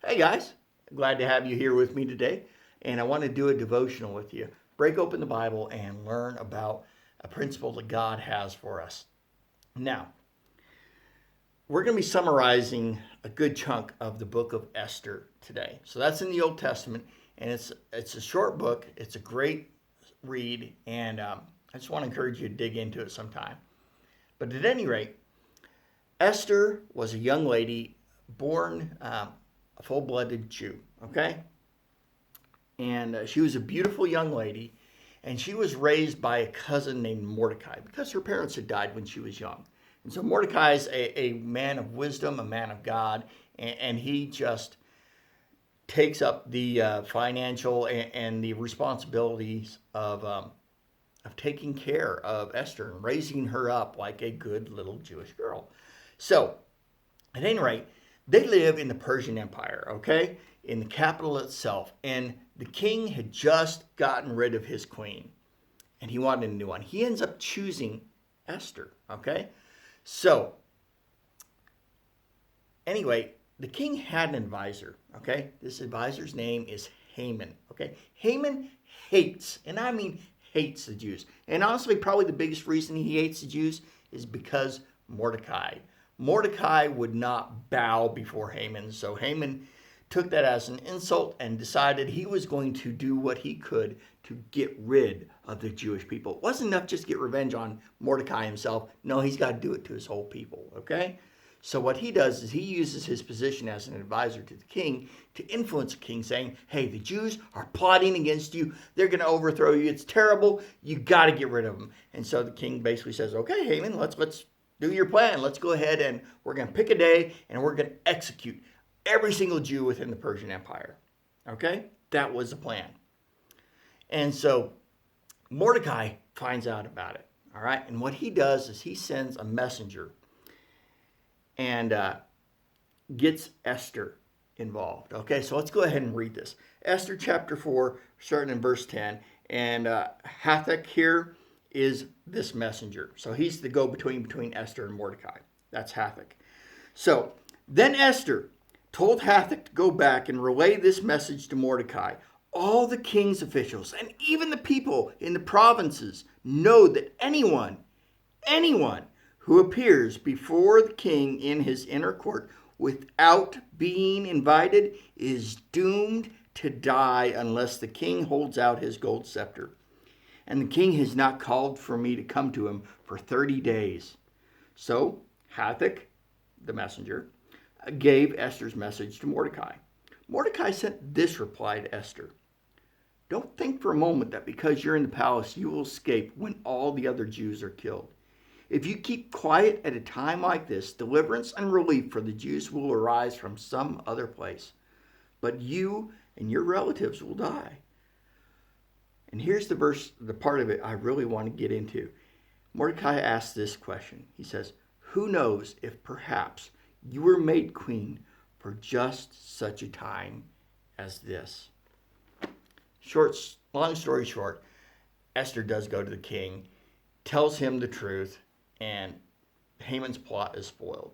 Hey guys, glad to have you here with me today. And I want to do a devotional with you. Break open the Bible and learn about a principle that God has for us. Now, we're going to be summarizing a good chunk of the book of Esther today. So that's in the Old Testament, and it's a short book. It's a great read, and I just want to encourage you to dig into it sometime. But at any rate, Esther was a young lady born a full-blooded Jew, okay? And she was a beautiful young lady, and she was raised by a cousin named Mordecai because her parents had died when she was young. And so Mordecai is a man of wisdom, a man of God, and he just takes up the financial and the responsibilities of taking care of Esther and raising her up like a good little Jewish girl. So, at any rate, they live in the Persian Empire, okay? In the capital itself. And the king had just gotten rid of his queen. And he wanted a new one. He ends up choosing Esther, okay? So, anyway, the king had an advisor, okay? This advisor's name is Haman, okay? Haman hates, and I mean hates the Jews. And honestly, probably the biggest reason he hates the Jews is because Mordecai. Mordecai would not bow before Haman, so Haman took that as an insult and decided he was going to do what he could to get rid of the Jewish people. It wasn't enough just to get revenge on Mordecai himself. No, he's got to do it to his whole people, okay? So what he does is he uses his position as an advisor to the king to influence the king, saying, hey, the Jews are plotting against you. They're going to overthrow you. It's terrible. You got to get rid of them. And so the king basically says, okay, Haman, let's do your plan. Let's go ahead and we're going to pick a day and we're going to execute every single Jew within the Persian Empire. Okay? That was the plan. And so Mordecai finds out about it. All right? And what he does is he sends a messenger and gets Esther involved. Okay, so let's go ahead and read this. Esther chapter 4, starting in verse 10. And Hathach here is this messenger. So he's the go-between between Esther and Mordecai. That's Hathach. So then Esther told Hathach to go back and relay this message to Mordecai. All the king's officials and even the people in the provinces know that anyone who appears before the king in his inner court without being invited is doomed to die unless the king holds out his gold scepter. And the king has not called for me to come to him for 30 days. So Hathach, the messenger, gave Esther's message to Mordecai. Mordecai sent this reply to Esther. Don't think for a moment that because you're in the palace, you will escape when all the other Jews are killed. If you keep quiet at a time like this, deliverance and relief for the Jews will arise from some other place. But you and your relatives will die. And here's the verse, the part of it I really want to get into. Mordecai asks this question. He says, who knows if perhaps you were made queen for just such a time as this? Long story short, Esther does go to the king, tells him the truth, and Haman's plot is spoiled.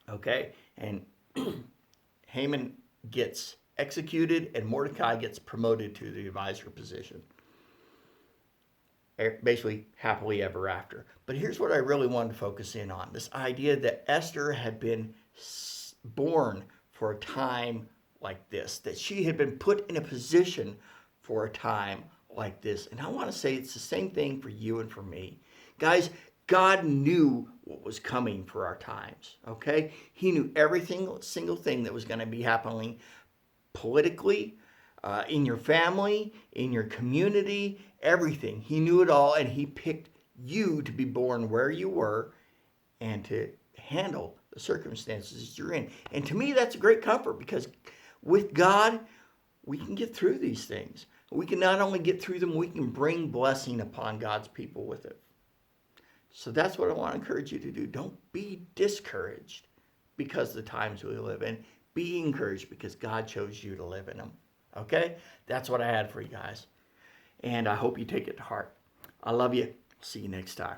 Okay? And Haman gets executed, and Mordecai gets promoted to the advisor position. Basically, happily ever after. But here's what I really wanted to focus in on. This idea that Esther had been born for a time like this. That she had been put in a position for a time like this. And I want to say it's the same thing for you and for me. Guys, God knew what was coming for our times. Okay? He knew every single thing that was going to be happening politically, in your family, in your community, everything. He knew it all, and he picked you to be born where you were and to handle the circumstances that you're in. And to me, that's a great comfort because with God, we can get through these things. We can not only get through them, we can bring blessing upon God's people with it. So that's what I want to encourage you to do. Don't be discouraged because of the times we live in. Be encouraged because God chose you to live in them. Okay? That's what I had for you guys. And I hope you take it to heart. I love you. See you next time.